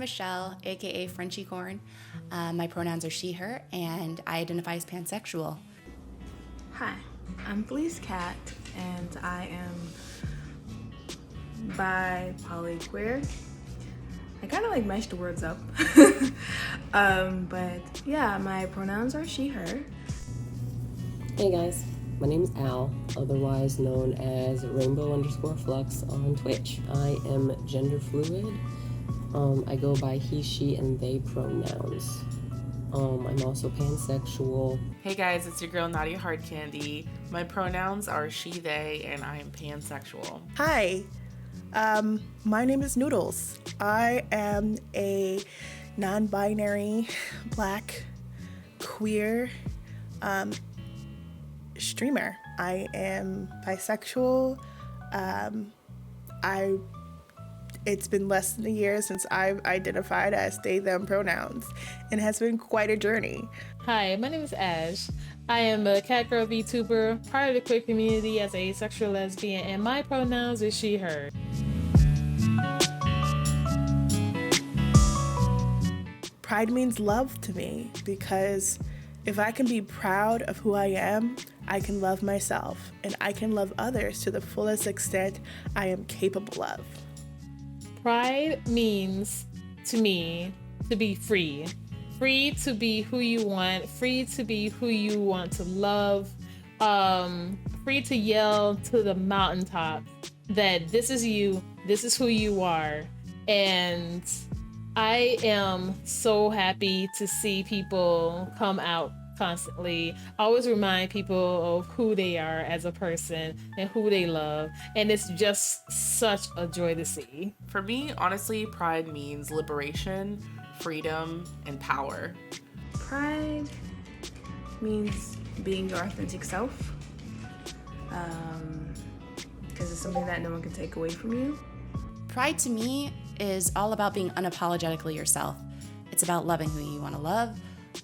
Michelle, aka Frenchiecorn. My pronouns are she, her, and I identify as pansexual. Hi, I'm FeliseKat, and I am bi, poly, queer. I kind of like mashed the words up. But yeah, my pronouns are she, her. Hey guys, my name is Al, otherwise known as Rainbow_Flux on Twitch. I am gender fluid. I go by he, she, and they pronouns. I'm also pansexual. Hey guys, it's your girl Nadia Hardcandy. My pronouns are she, they, and I am pansexual. Hi, my name is Noodles. I am a non-binary, black, queer streamer. I am bisexual. It's been less than a year since I've identified as they, them pronouns, and has been quite a journey. Hi, my name is Ash. I am a catgirl VTuber, part of the queer community as a asexual lesbian, and my pronouns are she, her. Pride means love to me, because if I can be proud of who I am, I can love myself, and I can love others to the fullest extent I am capable of. Pride means, to me, to be free. Free to be who you want, free to be who you want to love, free to yell to the mountaintop that this is you, this is who you are. And I am so happy to see people come out constantly. I always remind people of who they are as a person and who they love, and it's just such a joy to see. For me, honestly, pride means liberation, freedom, and power. Pride means being your authentic self, because it's something that no one can take away from you. Pride to me is all about being unapologetically yourself. It's about loving who you want to love,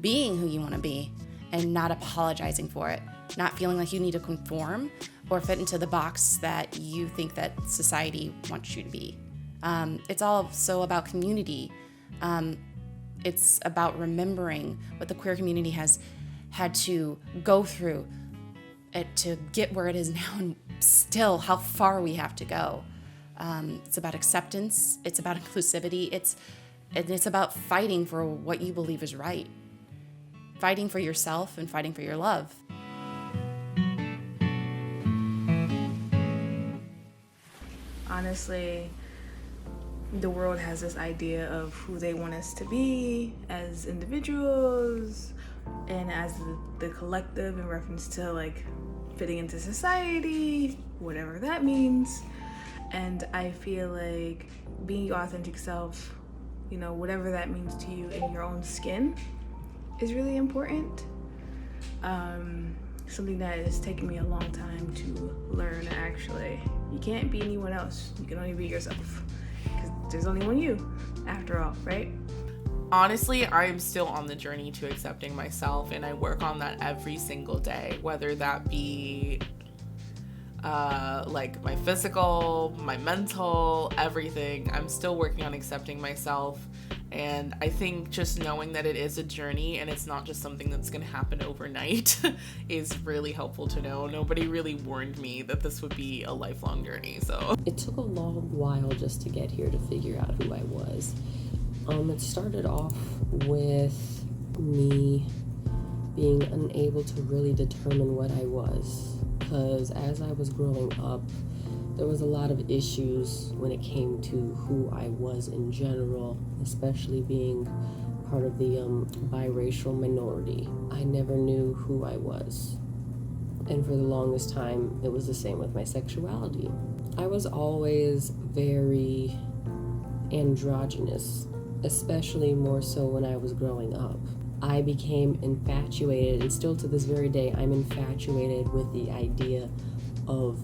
being who you want to be, and not apologizing for it, not feeling like you need to conform or fit into the box that you think that society wants you to be. It's also about community. It's about remembering what the queer community has had to go through to get where it is now, and still how far we have to go. It's about acceptance. It's about inclusivity. It's about fighting for what you believe is right. Fighting for yourself and fighting for your love. Honestly, the world has this idea of who they want us to be as individuals and as the collective in reference to like fitting into society, whatever that means. And I feel like being your authentic self, whatever that means to you in your own skin, is really important. Something that has taken me a long time to learn, actually. You can't be anyone else. You can only be yourself. Because there's only one you, after all, right? Honestly, I am still on the journey to accepting myself, and I work on that every single day, whether that be like my physical, my mental, everything. I'm still working on accepting myself, and I think just knowing that it is a journey and it's not just something that's gonna happen overnight is really helpful to know. Nobody really warned me that this would be a lifelong journey, so. It took a long while just to get here to figure out who I was. It started off with me being unable to really determine what I was, because as I was growing up, there was a lot of issues when it came to who I was in general, especially being part of the biracial minority. I never knew who I was. And for the longest time, it was the same with my sexuality. I was always very androgynous, especially more so when I was growing up. I became infatuated, and still to this very day, I'm infatuated with the idea of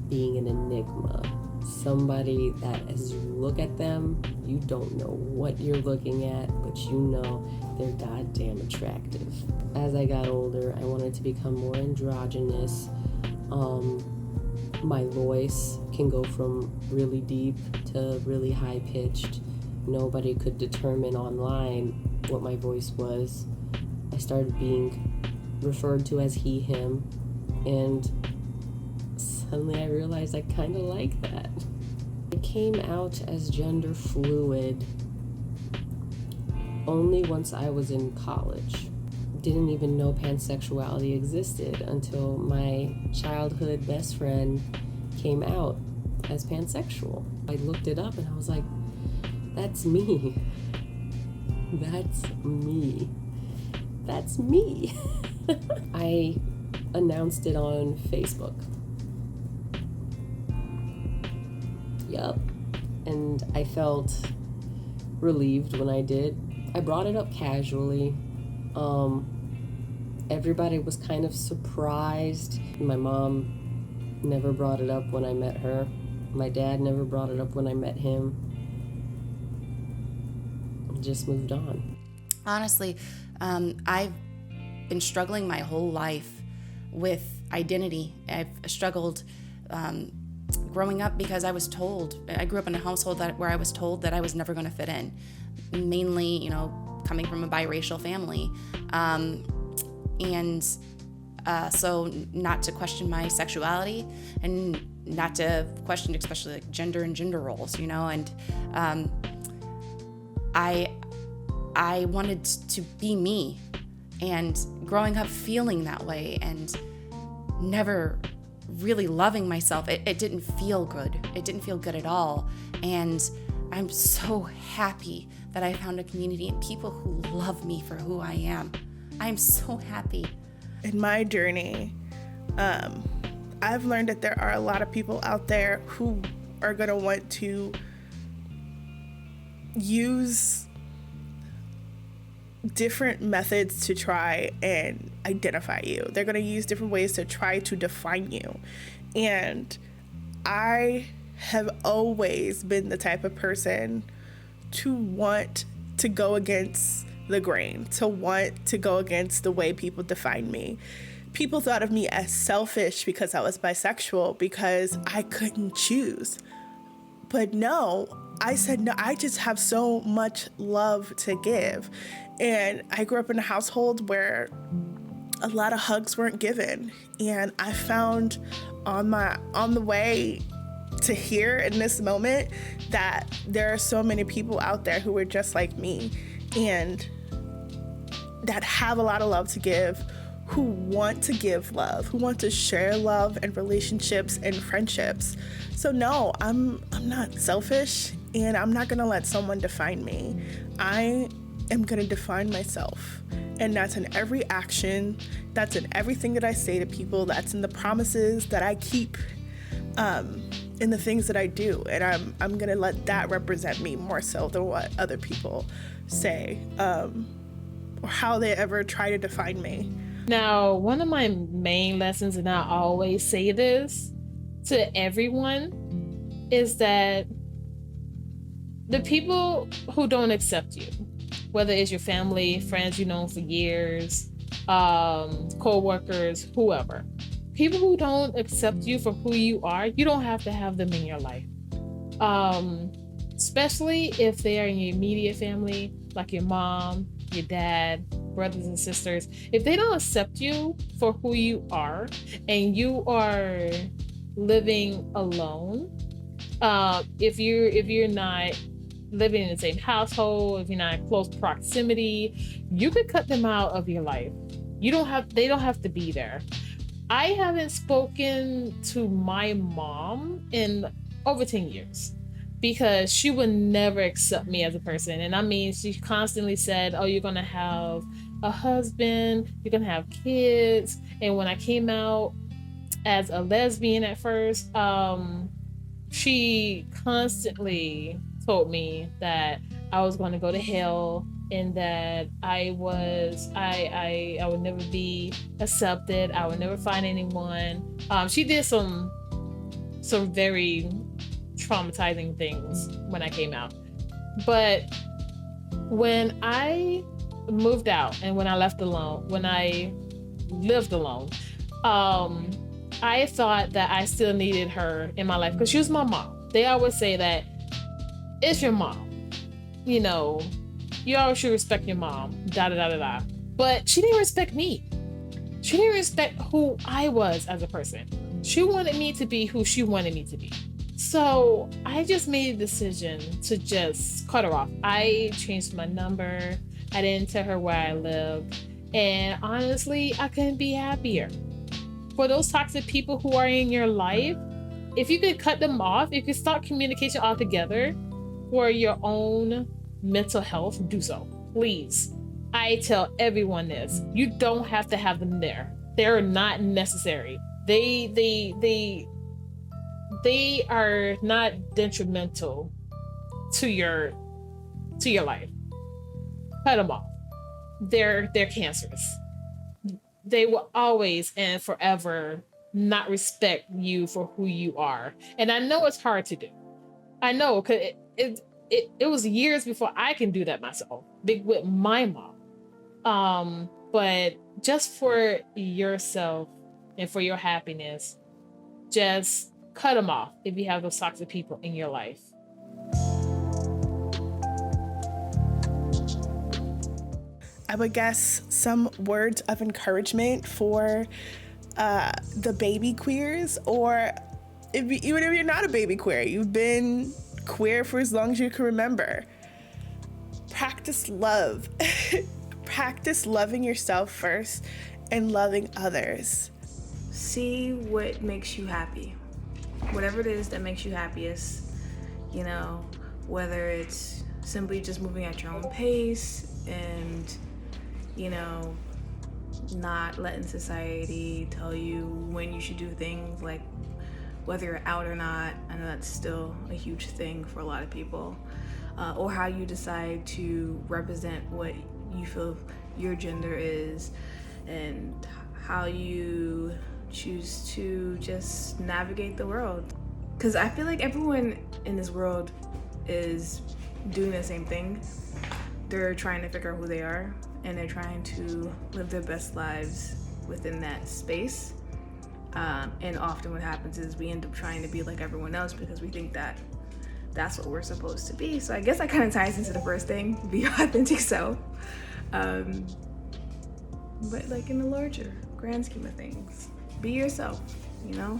being an enigma. Somebody that as you look at them, you don't know what you're looking at, but you know they're goddamn attractive. As I got older, I wanted to become more androgynous. My voice can go from really deep to really high pitched. nobody could determine online what my voice was, I started being referred to as he, him, and suddenly I realized I kind of like that. I came out as gender fluid only once I was in college. Didn't even know pansexuality existed until my childhood best friend came out as pansexual. I looked it up and I was like, that's me. That's me. That's me. I announced it on Facebook. Yup. And I felt relieved when I did. I brought it up casually. Everybody was kind of surprised. My mom never brought it up when I met her. My dad never brought it up when I met him. Just moved on. Honestly, I've been struggling my whole life with identity. I've struggled growing up because I grew up in a household where I was told that I was never going to fit in. Mainly, coming from a biracial family. So not to question my sexuality and not to question especially like gender and gender roles, and I wanted to be me, and growing up feeling that way and never really loving myself, it didn't feel good. It didn't feel good at all. And I'm so happy that I found a community and people who love me for who I am. I'm so happy. In my journey, I've learned that there are a lot of people out there who are going to want to use different methods to try and identify you. They're going to use different ways to try to define you. And I have always been the type of person to want to go against the grain, to want to go against the way people define me. People thought of me as selfish because I was bisexual, because I couldn't choose. But no, I said, no, I just have so much love to give. And I grew up in a household where a lot of hugs weren't given. And I found on the way to here in this moment that there are so many people out there who are just like me and that have a lot of love to give, who want to give love, who want to share love and relationships and friendships. So no, I'm not selfish, and I'm not gonna let someone define me. I am gonna define myself. And that's in every action, that's in everything that I say to people, that's in the promises that I keep, in the things that I do. And I'm gonna let that represent me more so than what other people say, or how they ever try to define me. Now, one of my main lessons, and I always say this to everyone, is that the people who don't accept you, whether it's your family, friends you've known for years, co-workers, whoever, people who don't accept you for who you are, you don't have to have them in your life. Especially if they are in your immediate family, like your mom, your dad, brothers and sisters. If they don't accept you for who you are, and you are living alone, if you're not living in the same household, if you're not in close proximity, you could cut them out of your life. They don't have to be there. I haven't spoken to my mom in over 10 years because she would never accept me as a person. And I mean, she constantly said, oh, you're going to have a husband, you're going to have kids. And when I came out as a lesbian at first, she constantly told me that I was going to go to hell and that I would never be accepted. I would never find anyone. She did some very traumatizing things when I came out. But when I moved out and when I lived alone, I thought that I still needed her in my life because she was my mom. They always say that it's your mom. you know, you always should respect your mom, da da da da da. But she didn't respect me. She didn't respect who I was as a person. She wanted me to be who she wanted me to be. So I just made a decision to just cut her off. I changed my number. I didn't tell her where I lived. And honestly, I couldn't be happier. For those toxic people who are in your life, if you could cut them off, if you stop communication altogether for your own mental health, do so. Please. I tell everyone this. You don't have to have them there. They're not necessary. They are not detrimental to your life. Cut them off. They're cancerous. They will always and forever not respect you for who you are. And I know it's hard to do. I know, because it was years before I can do that myself, big with my mom. But just for yourself and for your happiness, just cut them off if you have those toxic people in your life. I would guess some words of encouragement for the baby queers, or even if you're not a baby queer, you've been queer for as long as you can remember. Practice love. Practice loving yourself first and loving others. See what makes you happy. Whatever it is that makes you happiest, you know, whether it's simply just moving at your own pace and, you know, not letting society tell you when you should do things, like whether you're out or not. I know that's still a huge thing for a lot of people. Or how you decide to represent what you feel your gender is, and how you choose to just navigate the world. Because I feel like everyone in this world is doing the same thing. They're trying to figure out who they are, and they're trying to live their best lives within that space. And often what happens is we end up trying to be like everyone else because we think that that's what we're supposed to be. So I guess that kind of ties into the first thing, be your authentic self. But like in the larger grand scheme of things, be yourself, you know?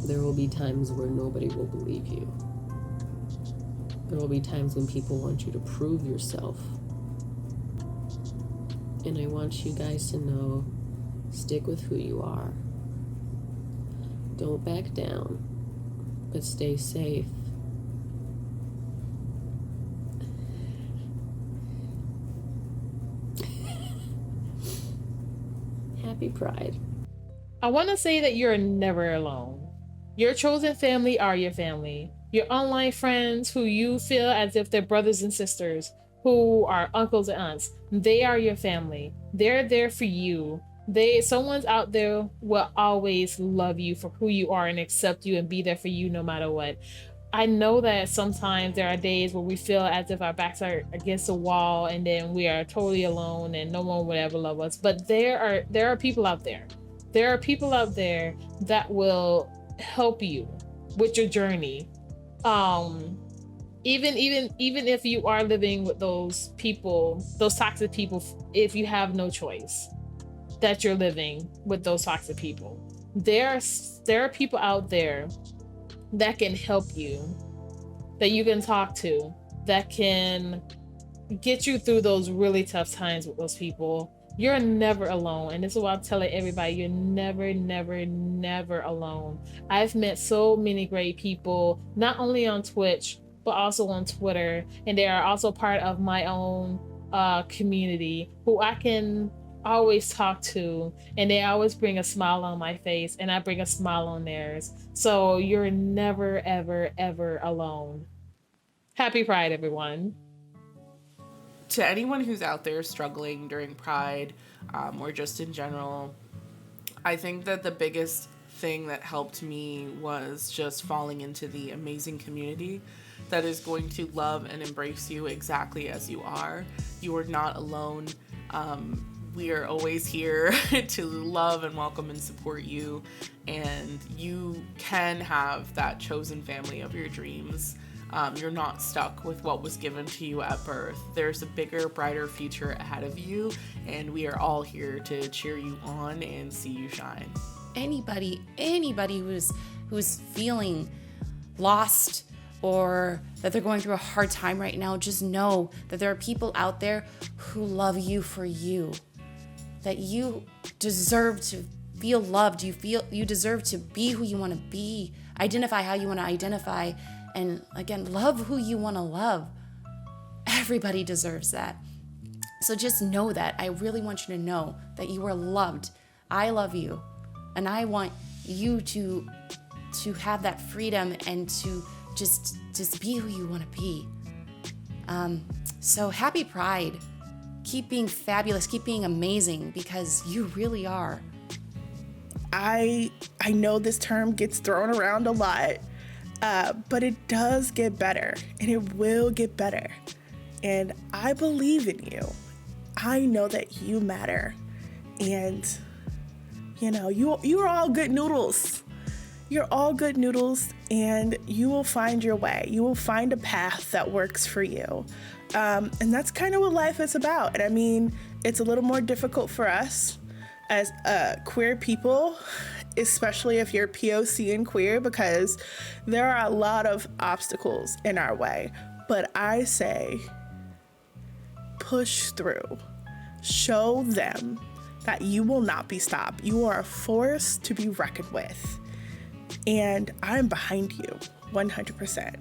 There will be times where nobody will believe you. There will be times when people want you to prove yourself. And I want you guys to know, stick with who you are. Don't back down, but stay safe. Happy Pride. I want to say that you're never alone. Your chosen family are your family. Your online friends who you feel as if they're brothers and sisters, who are uncles and aunts, they are your family. They're there for you. Someone's out there will always love you for who you are and accept you and be there for you no matter what. I know that sometimes there are days where we feel as if our backs are against the wall and then we are totally alone and no one would ever love us. But there are people out there. There are people out there that will help you with your journey. Even if you are living with those people, those toxic people, if you have no choice that you're living with those toxic people, there are people out there that can help you, that you can talk to, that can get you through those really tough times with those people. You're never alone. And this is what I'm telling everybody. You're never, never, never alone. I've met so many great people, not only on Twitch, but also on Twitter. And they are also part of my own community who I can always talk to, and they always bring a smile on my face, and I bring a smile on theirs. So you're never, ever, ever alone. Happy Pride, everyone. To anyone who's out there struggling during Pride, or just in general, I think that the biggest thing that helped me was just falling into the amazing community that is going to love and embrace you exactly as you are. You are not alone. We are always here to love and welcome and support you, and you can have that chosen family of your dreams. You're not stuck with what was given to you at birth. There's a bigger, brighter future ahead of you, and we are all here to cheer you on and see you shine. Anybody who's feeling lost or that they're going through a hard time right now, just know that there are people out there who love you for you, that you deserve to feel loved. You deserve to be who you want to be, identify how you want to identify, and again, love who you want to love. Everybody deserves that. So just know that. I really want you to know that you are loved. I love you, and I want you to have that freedom and to just be who you want to be. So happy Pride. Keep being fabulous. Keep being amazing, because you really are. I know this term gets thrown around a lot, but it does get better, and it will get better. And I believe in you. I know that you matter. And, you're all good noodles. You're all good noodles, and you will find your way. You will find a path that works for you. And that's kind of what life is about. And I mean, it's a little more difficult for us as queer people, especially if you're POC and queer, because there are a lot of obstacles in our way. But I say, push through. Show them that you will not be stopped. You are a force to be reckoned with. And I'm behind you 100%.